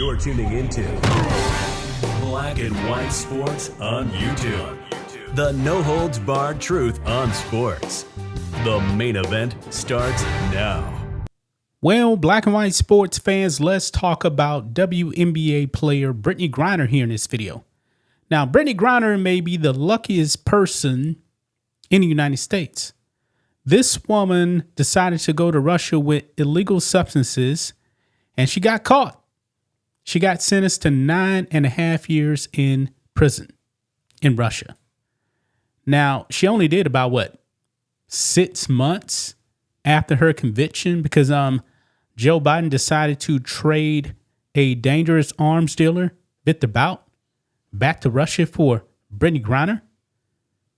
You're tuning into Black and White Sports on YouTube. The no-holds-barred truth on sports. The main event starts now. Well, Black and White Sports fans, let's talk about WNBA player Brittney Griner here in this video. Now, Brittney Griner may be the luckiest person in the United States. This woman decided to go to Russia with illegal substances, and she got caught. She got sentenced to 9.5 years in prison in Russia. Now, she only did about 6 months after her conviction because Joe Biden decided to trade a dangerous arms dealer, Victor Bout, back to Russia for Brittney Griner.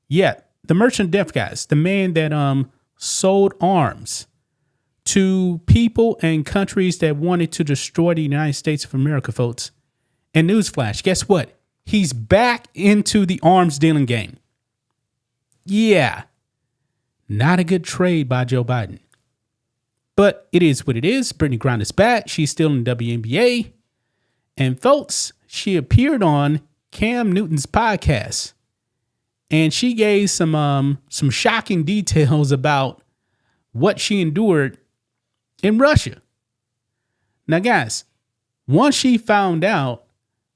Yeah, the merchant of death, guys, the man that sold arms to people and countries that wanted to destroy the United States of America, folks. And newsflash, guess what? He's back into the arms dealing game. Yeah, not a good trade by Joe Biden. But it is what it is. Brittney Griner's back. She's still in the WNBA. And folks, she appeared on Cam Newton's podcast. And she gave some shocking details about what she endured in Russia. Now, guys, once she found out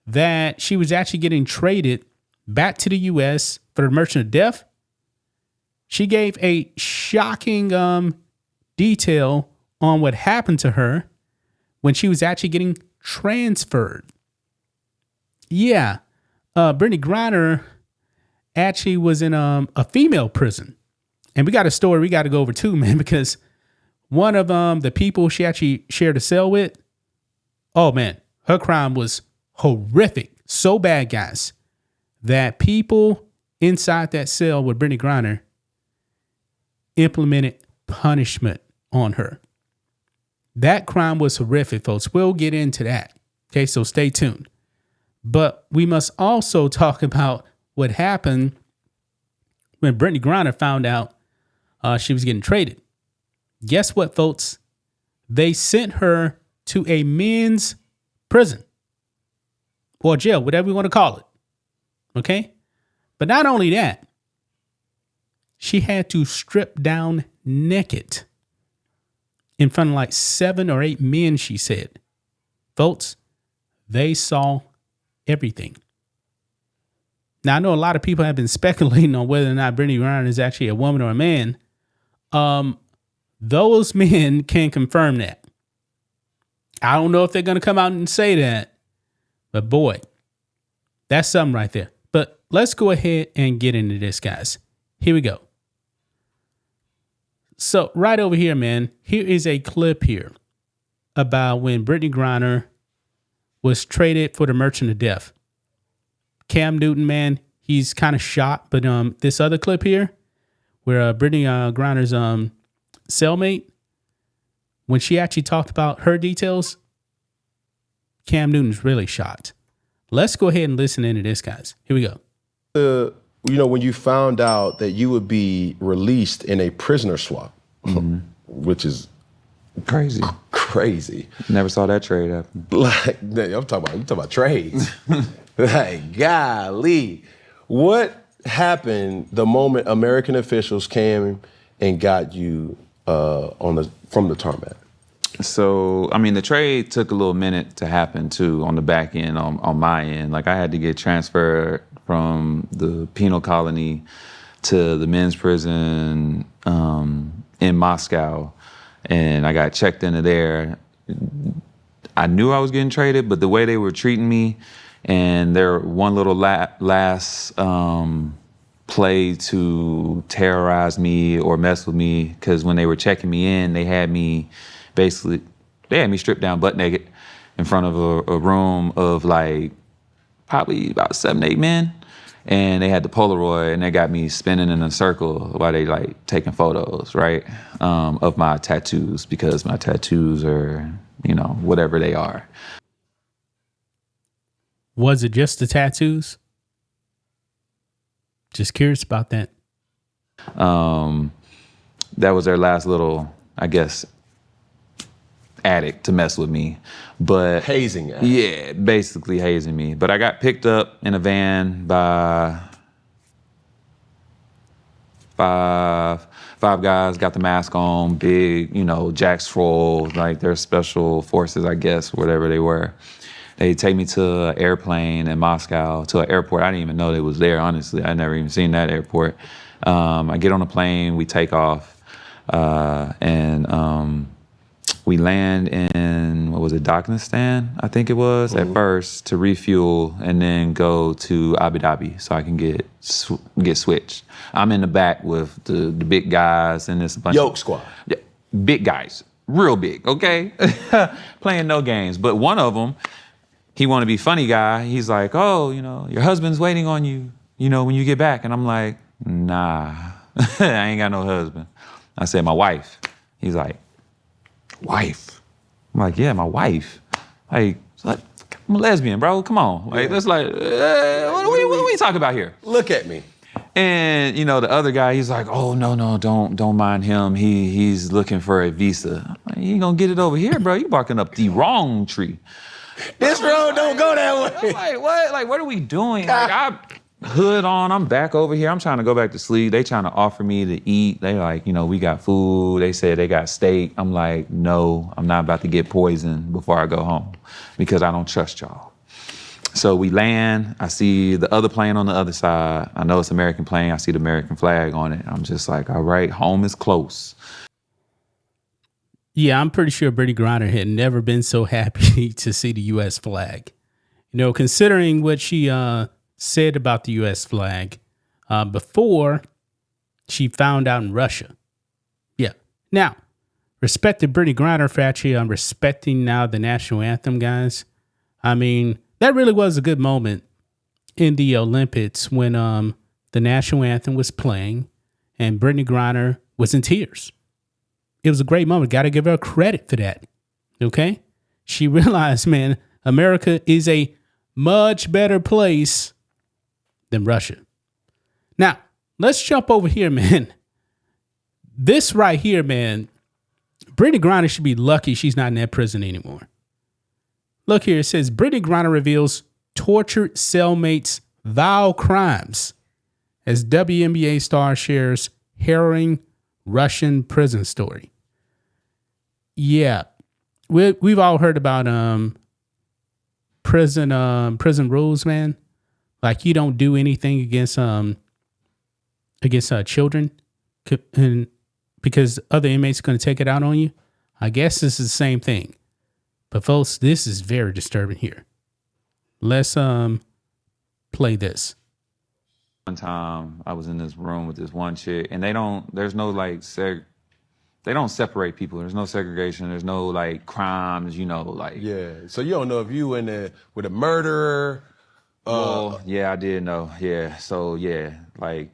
that she was actually getting traded back to the U.S. for the merchant of death, she gave a shocking detail on what happened to her when she was actually getting transferred. Yeah, Brittney Griner actually was in a female prison. And we got a story we got to go over too, man, because one of the people she actually shared a cell with, oh man, her crime was horrific. So bad, guys, that people inside that cell with Brittney Griner implemented punishment on her. That crime was horrific, folks. We'll get into that. Okay, so stay tuned. But we must also talk about what happened when Brittney Griner found out she was getting traded. Guess what, folks? They sent her to a men's prison or jail, whatever you want to call it. Okay? But not only that, she had to strip down naked in front of 7 or 8 men, she said. Folks, they saw everything. Now, I know a lot of people have been speculating on whether or not Brittney Griner is actually a woman or a man. Those men can confirm that. I don't know if they're going to come out and say that, but boy, that's something right there. But let's go ahead and get into this, guys. Here we go. So right over here, man, here is a clip here about when Brittney Griner was traded for the merchant of death. Cam Newton, man, he's kind of shocked. But this other clip here where Brittney Griner's cellmate, when she actually talked about her details, Cam Newton's really shocked. Let's go ahead and listen into this, guys. Here we go. When you found out that you would be released in a prisoner swap, which is crazy. Never saw that trade happen. I'm talking about trades. Golly, what happened the moment American officials came and got you from the tarmac? So, the trade took a little minute to happen too on the back end, on my end. I had to get transferred from the penal colony to the men's prison in Moscow, and I got checked into there. I knew I was getting traded, but the way they were treating me and their one little last play to terrorize me or mess with me, because when they were checking me in, they had me stripped down butt naked in front of a room of probably about 7, 8 men. And they had the Polaroid, and they got me spinning in a circle while they taking photos, right, of my tattoos, because my tattoos are, whatever they are. Was it just the tattoos? Just curious about that. That was their last little, I guess, addict to mess with me. But Hazing addict. Yeah, basically hazing me. But I got picked up in a van by five guys, got the mask on, big, Jack Stroll, like they're special forces, I guess, whatever they were. They take me to an airplane in Moscow, to an airport. I didn't even know they was there, honestly. I never even seen that airport. I get on a plane, we take off, and we land in, what was it, Dagestan, I think it was, at first, to refuel, and then go to Abu Dhabi so I can get switched. I'm in the back with the big guys and this bunch Yoke squad. Yeah, big guys, real big, okay? Playing no games. But one of them, he want to be funny guy. He's like, oh, your husband's waiting on you, when you get back. And I'm like, nah, I ain't got no husband. I said, my wife. He's like, wife? I'm like, yeah, my wife. Like, I'm a lesbian, bro. Come on. Like, that's like, what are we talking about here? Look at me. And, the other guy, he's like, oh, no, don't mind him. He's looking for a visa. Like, you ain't gonna get it over here, bro. You barking up the wrong tree. This road don't go that way. I'm like, what? Like, what are we doing? Like, I hood on, I'm back over here. I'm trying to go back to sleep. They trying to offer me to eat. They like, we got food. They said they got steak. I'm like, no, I'm not about to get poisoned before I go home because I don't trust y'all. So we land. I see the other plane on the other side. I know it's an American plane. I see the American flag on it. I'm just like, all right, home is close. Yeah, I'm pretty sure Brittney Griner had never been so happy to see the U.S. flag. Considering what she said about the U.S. flag before she found out in Russia. Yeah. Now, respect to Brittney Griner for actually respecting now the national anthem, guys. I mean, that really was a good moment in the Olympics when the national anthem was playing and Brittney Griner was in tears. It was a great moment. Got to give her credit for that. Okay? She realized, man, America is a much better place than Russia. Now, let's jump over here, man. This right here, man, Brittney Griner should be lucky she's not in that prison anymore. Look here, it says Brittney Griner reveals tortured cellmates' vile crimes as WNBA star shares harrowing Russian prison story. Yeah, we've all heard about prison rules, man. Like you don't do anything against children, and because other inmates are going to take it out on you. I guess this is the same thing, but folks, this is very disturbing here. Let's play this. One time I was in this room with this one chick, and they don't separate people. There's no segregation. There's no like crimes, Yeah. So you don't know if you in there with a murderer. Well, yeah, I did know. Yeah. So yeah, like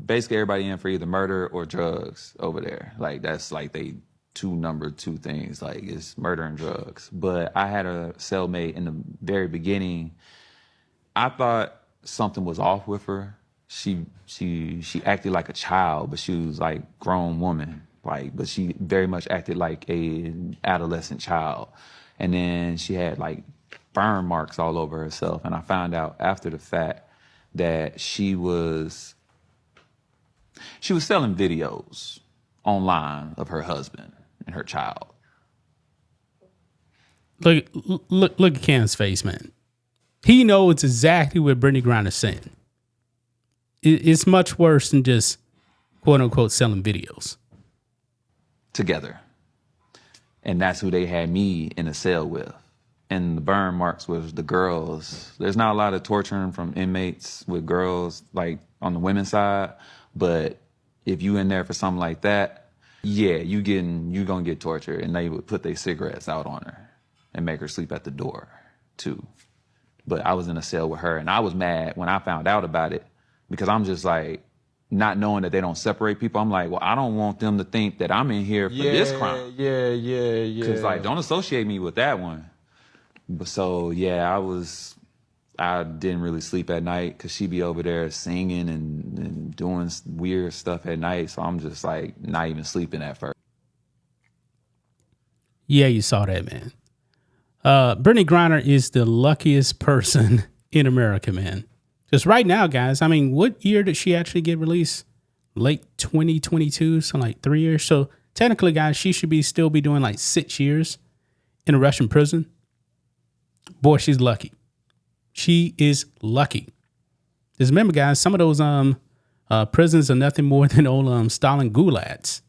basically everybody in for either murder or drugs over there. Like that's like they number two things. Like it's murder and drugs. But I had a cellmate in the very beginning. I thought something was off with her. She acted like a child, but she was like grown woman. But she very much acted like an adolescent child. And then she had like burn marks all over herself. And I found out after the fact that she was selling videos online of her husband and her child. Look at Cam's face, man. He knows exactly what Brittney Griner's saying. It's much worse than just quote unquote selling videos. Together. And that's who they had me in a cell with. And the burn marks was the girls. There's not a lot of torturing from inmates with girls, like on the women's side. But if you in there for something like that, yeah, you gonna get tortured. And they would put their cigarettes out on her and make her sleep at the door too. But I was in a cell with her, and I was mad when I found out about it because I'm just like, not knowing that they don't separate people, I'm like, well, I don't want them to think that I'm in here for this crime. Yeah. Because like, don't associate me with that one. But so yeah, I didn't really sleep at night because she'd be over there singing and doing weird stuff at night. So I'm just like not even sleeping at first. Yeah, you saw that, man. Brittney Griner is the luckiest person in America, man. Because right now, guys, I mean, what year did she actually get released? Late 2022, so like 3 years. So technically, guys, she should still be doing like 6 years in a Russian prison. Boy, she's lucky. She is lucky. Just remember, guys, some of those prisons are nothing more than old Stalin gulags.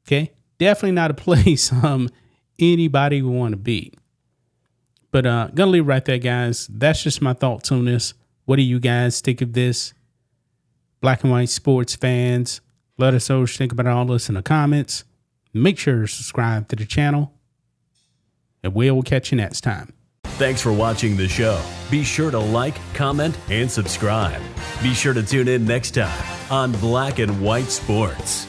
Okay, definitely not a place anybody would want to be. But gonna leave it right there, guys. That's just my thoughts on this. What do you guys think of this? Black and white sports fans, let us know what you think about all this in the comments. Make sure to subscribe to the channel, and we'll catch you next time. Thanks for watching the show. Be sure to like, comment, and subscribe. Be sure to tune in next time on Black and White Sports.